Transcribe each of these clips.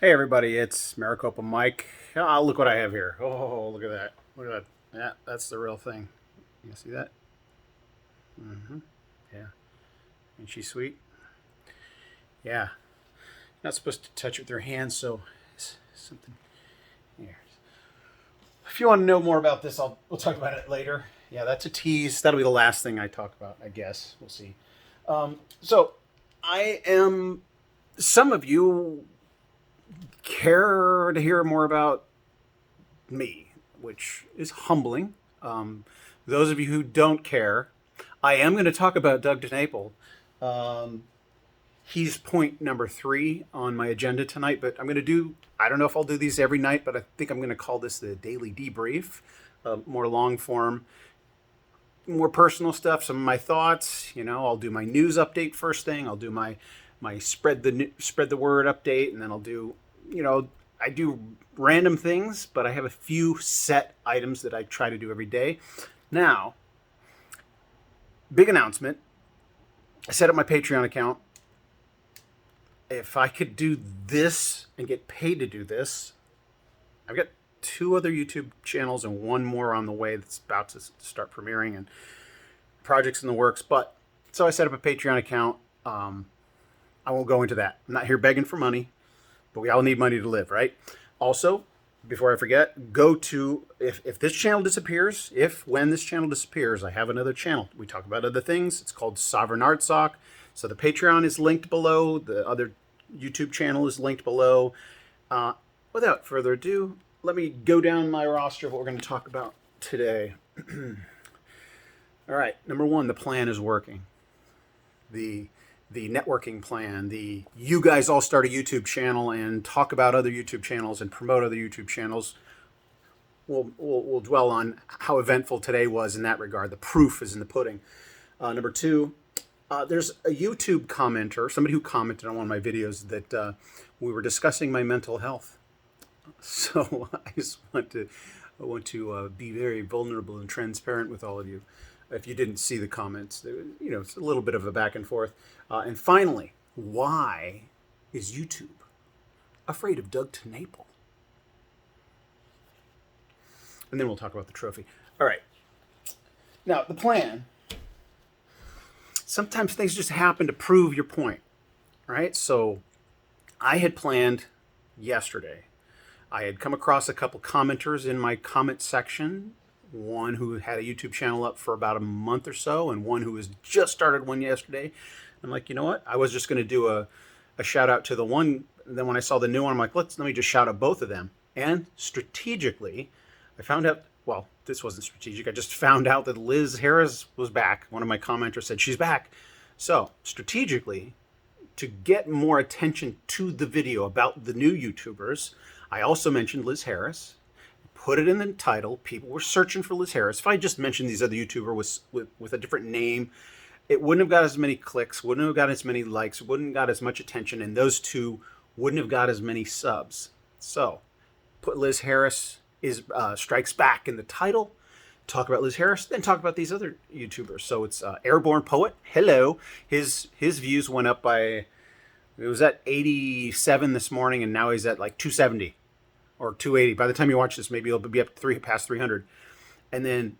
Hey everybody, it's Maricopa Mike. Oh, look what I have here. Oh, look at that. Look at that. Yeah, that's the real thing. You see that? Mm-hmm. Yeah. Ain't she sweet? Yeah. Not supposed to touch it with your hands, so it's something here. If you want to know more about this, we'll talk about it later. Yeah, that's a tease. That'll be the last thing I talk about, I guess. We'll see. So I am. Some of you care to hear more about me, which is humbling. Um, those of you who don't care, I am going to talk about Doug DeNapel. Um, he's point number 3 on my agenda tonight, but I'm going to do, I don't know if I'll do these every night, but I think I'm going to call this the daily debrief, more long form, more personal stuff, some of my thoughts. I'll do my news update first thing. I'll do my spread the word update, and then I'll do, I do random things, but I have a few set items that I try to do every day. Now, big announcement. I set up my Patreon account. If I could do this and get paid to do this, I've got 2 other YouTube channels and 1 more on the way that's about to start premiering and projects in the works. But so I set up a Patreon account. I won't go into that. I'm not here begging for money, but we all need money to live, right? Also, before I forget, go to, if this channel disappears, when this channel disappears, I have another channel. We talk about other things. It's called Sovereign Art Sock. So the Patreon is linked below. The other YouTube channel is linked below. Without further ado, let me go down my roster of what we're going to talk about today. All right, number 1, the plan is working. The networking plan, the you guys all start a YouTube channel and talk about other YouTube channels and promote other YouTube channels. We'll dwell on how eventful today was in that regard. The proof is in the pudding. Number 2, there's a YouTube commenter, somebody who commented on one of my videos that we were discussing my mental health. So I just want to be very vulnerable and transparent with all of you. If you didn't see the comments, it's a little bit of a back and forth. And finally, why is YouTube afraid of Doug DeNapel? And then we'll talk about the trophy. All right. Now, the plan. Sometimes things just happen to prove your point, right? So I had planned yesterday. I had come across a couple commenters in my comment section, one who had a YouTube channel up for about a month or so, and one who has just started one yesterday. I'm like, you know what? I was just going to do a shout out to the one. And then when I saw the new one, I'm like, let me just shout out both of them. And strategically, I found out, well, this wasn't strategic. I just found out that Liz Harris was back. One of my commenters said she's back. So strategically, to get more attention to the video about the new YouTubers, I also mentioned Liz Harris, put it in the title. People were searching for Liz Harris. If I just mentioned these other YouTubers with a different name, it wouldn't have got as many clicks, wouldn't have got as many likes, wouldn't have got as much attention, and those 2 wouldn't have got as many subs. So put Liz Harris is Strikes Back in the title. Talk about Liz Harris, then talk about these other YouTubers. So it's Airborne Poet. Hello. His views went up by, it was at 87 this morning, and now he's at like 270 or 280. By the time you watch this, maybe it'll be up to past 300. And then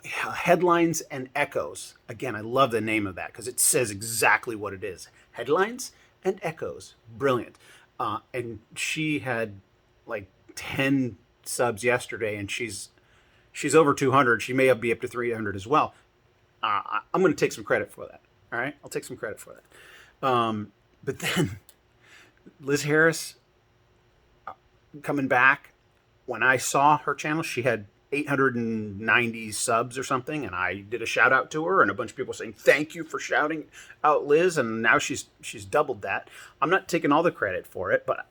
Headlines and Echoes. Again, I love the name of that because it says exactly what it is. Headlines and Echoes. Brilliant. And she had like 10 subs yesterday, and she's over 200. She may be up to 300 as well. I'm going to take some credit for that. All right, I'll take some credit for that. But then Liz Harris coming back. When I saw her channel, she had 890 subs or something, and I did a shout out to her, and a bunch of people saying thank you for shouting out Liz, and now she's doubled that. I'm not taking all the credit for it, but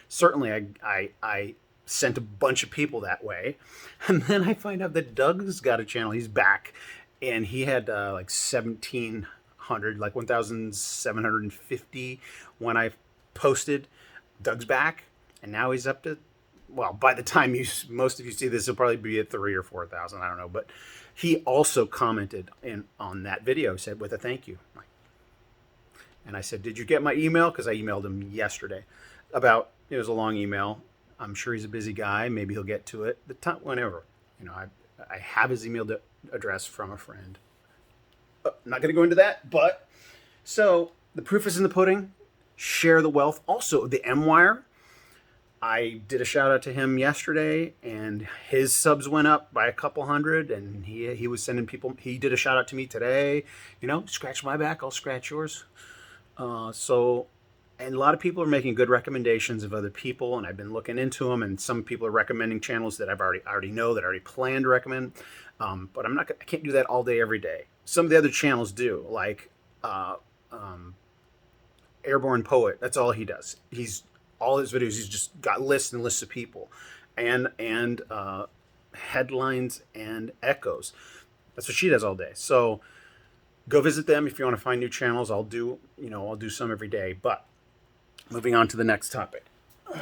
certainly I sent a bunch of people that way. And then I find out that Doug's got a channel. He's back, and he had like 1,700, like 1,750 when I posted. Doug's back, and now he's up to, well, by the time most of you see this, he'll probably be at 3,000 or 4,000. I don't know, but he also commented on that video, said with a thank you. And I said, "Did you get my email?" Because I emailed him yesterday. It was a long email. I'm sure he's a busy guy. Maybe he'll get to it. The time, whenever, I have his email address from a friend. Not going to go into that, but so the proof is in the pudding. Share the wealth. Also, the M Wire. I did a shout out to him yesterday, and his subs went up by a couple hundred. And he was sending people. He did a shout out to me today. Scratch my back, I'll scratch yours. And a lot of people are making good recommendations of other people, and I've been looking into them. And some people are recommending channels that I already know, that I already planned to recommend. But I can't do that all day every day. Some of the other channels do, like Airborne Poet. That's all he does. All his videos, he's just got lists and lists of people, and headlines and echoes. That's what she does all day. So go visit them if you want to find new channels. I'll do some every day. But moving on to the next topic. All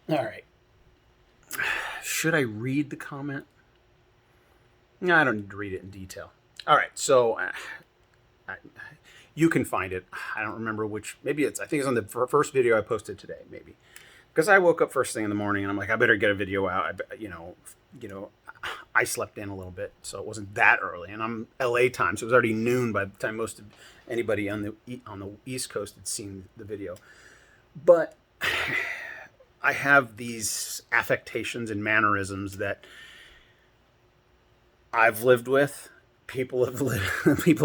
right. Should I read the comment? No, I don't need to read it in detail. All right. So you can find it. I don't remember which. I think it's on the first video I posted today, maybe. Because I woke up first thing in the morning and I'm like, I better get a video out. I slept in a little bit, so it wasn't that early. And I'm LA time, so it was already noon by the time most of anybody on the East Coast had seen the video. But I have these affectations and mannerisms that I've lived with. People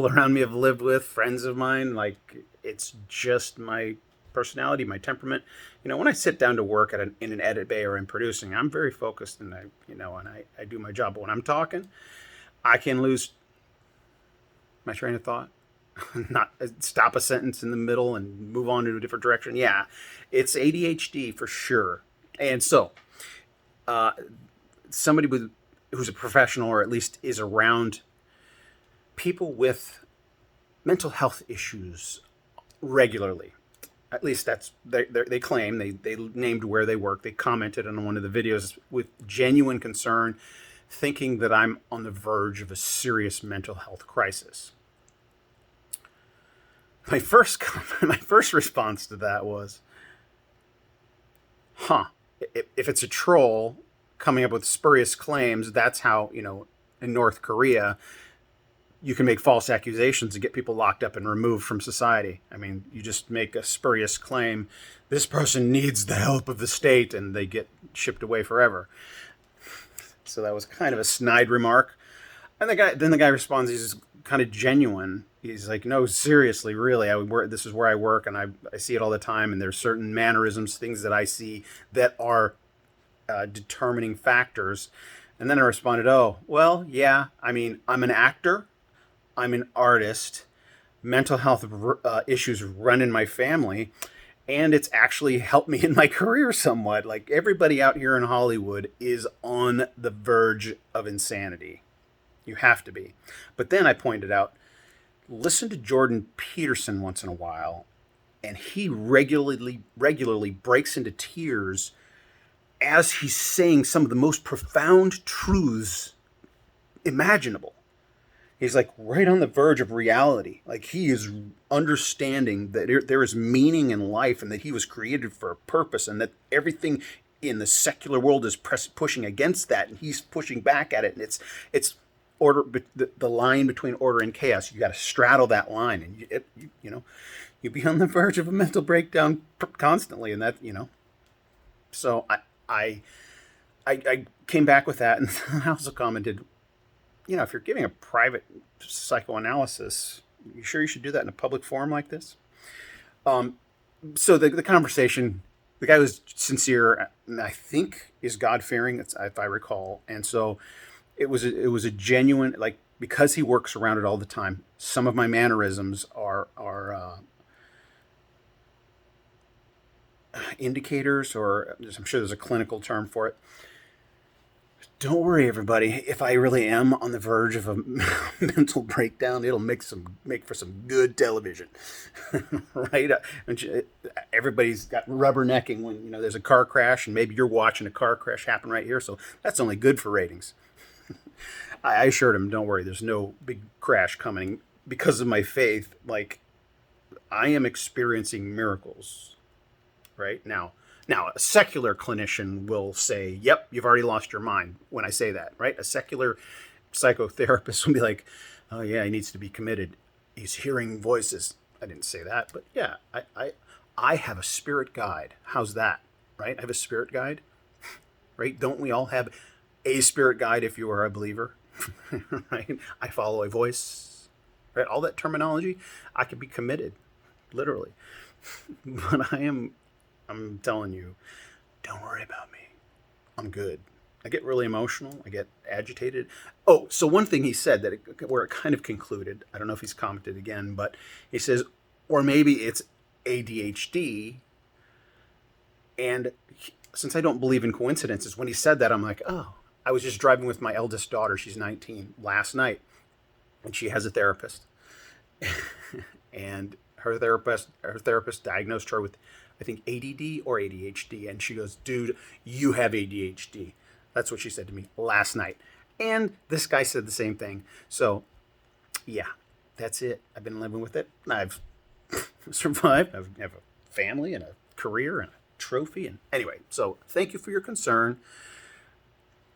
around me have lived with, friends of mine. Like, it's just my personality, my temperament. When I sit down to work in an edit bay or in producing, I'm very focused, and I do my job. But when I'm talking, I can lose my train of thought, not stop a sentence in the middle and move on to a different direction. Yeah, it's ADHD for sure. And so, somebody who's a professional, or at least is around people with mental health issues regularly. At least that's they claim. They named where they work. They commented on one of the videos with genuine concern, thinking that I'm on the verge of a serious mental health crisis. My first response to that was, if it's a troll coming up with spurious claims, that's how, in North Korea, you can make false accusations and get people locked up and removed from society. I mean, you just make a spurious claim, this person needs the help of the state, and they get shipped away forever. So that was kind of a snide remark. And the guy responds, he's kind of genuine. He's like, no, seriously, really, this is where I work, and I see it all the time, and there's certain mannerisms, things that I see that are determining factors. And then I responded, oh, well, yeah, I mean, I'm an actor. I'm an artist. Mental health issues run in my family, and it's actually helped me in my career somewhat. Like, everybody out here in Hollywood is on the verge of insanity. You have to be. But then I pointed out, listen to Jordan Peterson once in a while, and he regularly breaks into tears as he's saying some of the most profound truths imaginable. He's like right on the verge of reality. Like, he is understanding that there is meaning in life, and that he was created for a purpose, and that everything in the secular world is pushing against that, and he's pushing back at it. And it's order, the line between order and chaos. You got to straddle that line, and you'd be on the verge of a mental breakdown constantly, and that So I came back with that, and I also commented, if you're giving a private psychoanalysis, you sure you should do that in a public forum like this? So the conversation, the guy was sincere, and I think is God-fearing, if I recall. And so it was a genuine, like, because he works around it all the time, some of my mannerisms are indicators, or I'm sure there's a clinical term for it. Don't worry, everybody. If I really am on the verge of a mental breakdown, it'll make for some good television, right? Everybody's got rubbernecking when there's a car crash, and maybe you're watching a car crash happen right here. So that's only good for ratings. I assured him, don't worry. There's no big crash coming because of my faith, like I am experiencing miracles right now. Now, a secular clinician will say, "Yep, you've already lost your mind." When I say that, right? A secular psychotherapist will be like, "Oh yeah, he needs to be committed. He's hearing voices." I didn't say that, but yeah, I have a spirit guide. How's that? Right? I have a spirit guide. Right? Don't we all have a spirit guide if you are a believer? Right? I follow a voice. Right? All that terminology, I could be committed, literally. But I'm telling you, don't worry about me. I'm good. I get really emotional. I get agitated. Oh, so one thing he said where it kind of concluded, I don't know if he's commented again, but he says, or maybe it's ADHD. And since I don't believe in coincidences, when he said that, I'm like, oh, I was just driving with my eldest daughter. She's 19 last night, and she has a therapist. And her therapist diagnosed her with, I think, ADD or ADHD. And she goes, dude, you have ADHD. That's what she said to me last night. And this guy said the same thing. So, yeah, that's it. I've been living with it. I've survived. I have a family and a career and a trophy. And anyway, so thank you for your concern.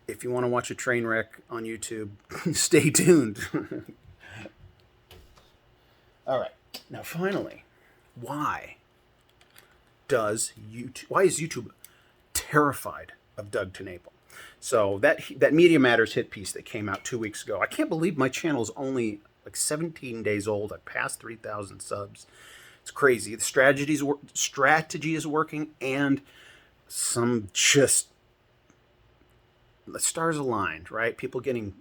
If you want to watch a train wreck on YouTube, stay tuned. All right. Now, finally, why is YouTube terrified of Doug TenNapel? So that Media Matters hit piece that came out 2 weeks ago, I can't believe my channel is only like 17 days old. I passed 3,000 subs. It's crazy. The strategy is working, and some just the stars aligned, right? People getting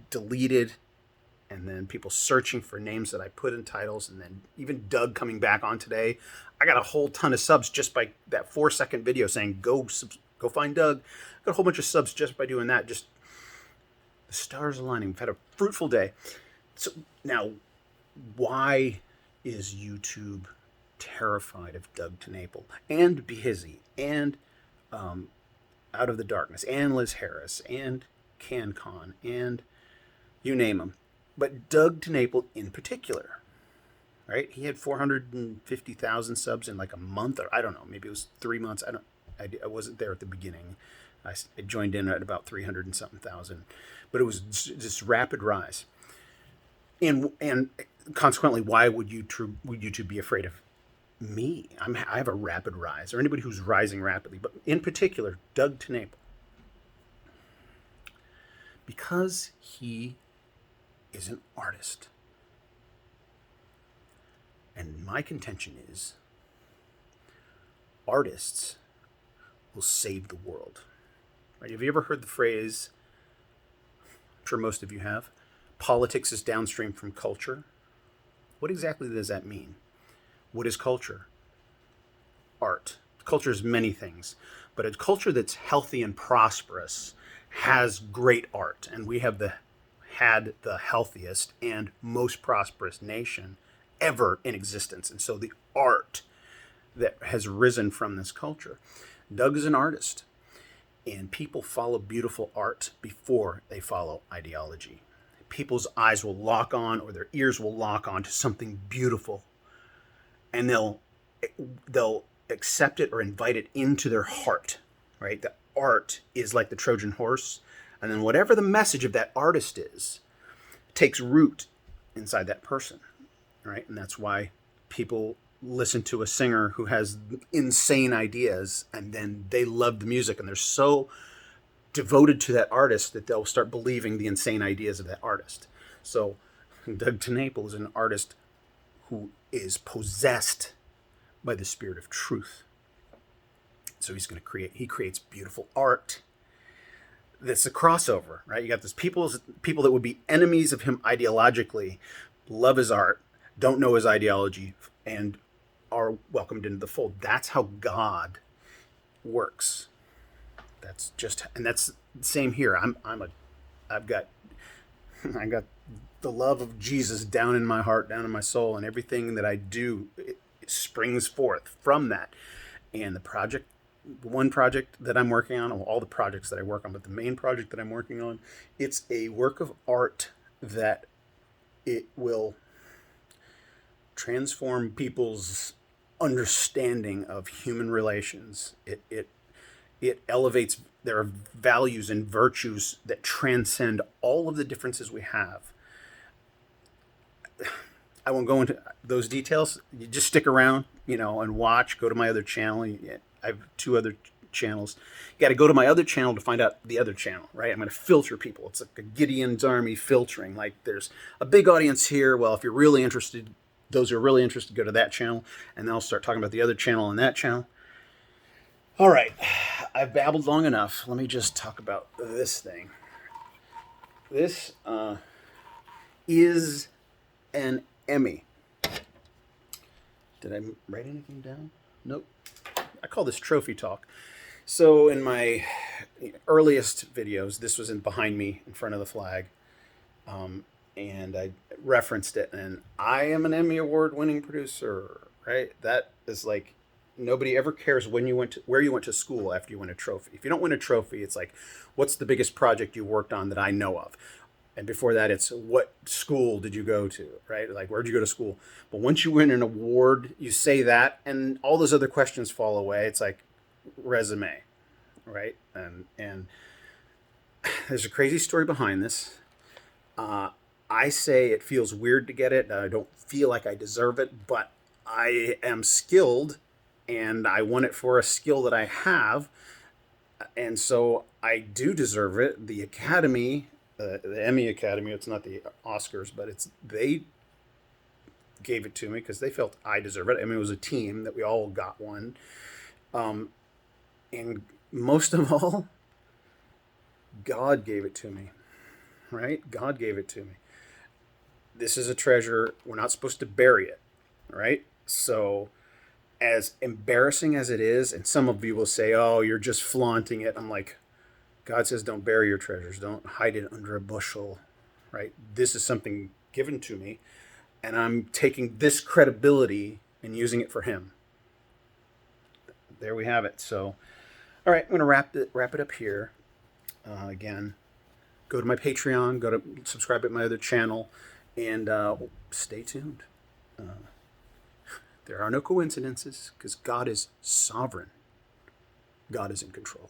deleted, and then people searching for names that I put in titles, and then even Doug coming back on today. I got a whole ton of subs just by that 4-second video saying go find Doug. I got a whole bunch of subs just by doing that. Just the stars aligning. We've had a fruitful day. So now, why is YouTube terrified of Doug TenNapel and Behizzy and Out of the Darkness and Liz Harris and CanCon and you name them? But Doug TenNapel in particular, right? He had 450,000 subs in like a month, or I don't know, maybe it was 3 months. I wasn't there at the beginning. I joined in at about 300 and something thousand, but it was just rapid rise. And consequently, why would YouTube be afraid of me? I have a rapid rise, or anybody who's rising rapidly, but in particular, Doug TenNapel, because he is an artist. And my contention is artists will save the world. Right? Have you ever heard the phrase, I'm sure most of you have, politics is downstream from culture? What exactly does that mean? What is culture? Art. Culture is many things, but a culture that's healthy and prosperous has great art, and we have had the healthiest and most prosperous nation ever in existence. And so the art that has risen from this culture. Doug is an artist, and people follow beautiful art before they follow ideology. People's eyes will lock on, or their ears will lock on to something beautiful, and they'll accept it or invite it into their heart, right? The art is like the Trojan horse. And then whatever the message of that artist is, takes root inside that person, right? And that's why people listen to a singer who has insane ideas, and then they love the music, and they're so devoted to that artist that they'll start believing the insane ideas of that artist. So Doug TenNapel is an artist who is possessed by the spirit of truth. So he creates beautiful art. That's a crossover, right? You got this people that would be enemies of him ideologically, love his art, don't know his ideology, and are welcomed into the fold. That's how God works. That's the same here. I've got the love of Jesus down in my heart, down in my soul, and everything that I do, it springs forth from that. And one project that I'm working on, all the projects that I work on, but the main project that I'm working on, it's a work of art that it will transform people's understanding of human relations. It elevates their values and virtues that transcend all of the differences we have. I won't go into those details. You just stick around, and watch. Go to my other channel. I have two other channels. You got to go to my other channel to find out the other channel, right? I'm going to filter people. It's like a Gideon's Army filtering. Like, there's a big audience here. Well, if you're really interested, those who are really interested, go to that channel, and then I'll start talking about the other channel and that channel. All right, I've babbled long enough. Let me just talk about this thing. This is an Emmy. Did I write anything down? Nope. I call this trophy talk. So in my earliest videos, this was behind me in front of the flag, and I referenced it. And I am an Emmy Award winning producer, right? That is like, nobody ever cares where you went to school after you win a trophy. If you don't win a trophy, it's like, what's the biggest project you worked on that I know of? And before that, it's what school did you go to, right? Like, where'd you go to school? But once you win an award, you say that, and all those other questions fall away. It's like resume, right? And there's a crazy story behind this. I say it feels weird to get it. I don't feel like I deserve it, but I am skilled, and I won it for a skill that I have, and so I do deserve it. The Academy, the Emmy Academy, it's not the Oscars, but they gave it to me because they felt I deserve it. I mean, it was a team that we all got one. And most of all, God gave it to me, right? God gave it to me. This is a treasure. We're not supposed to bury it, right? So as embarrassing as it is, and some of you will say, oh, you're just flaunting it. I'm like, God says, don't bury your treasures. Don't hide it under a bushel, right? This is something given to me, and I'm taking this credibility and using it for him. There we have it. So, all right, I'm going to wrap it up here. Again, go to my Patreon, go to subscribe at my other channel, and stay tuned. There are no coincidences because God is sovereign. God is in control.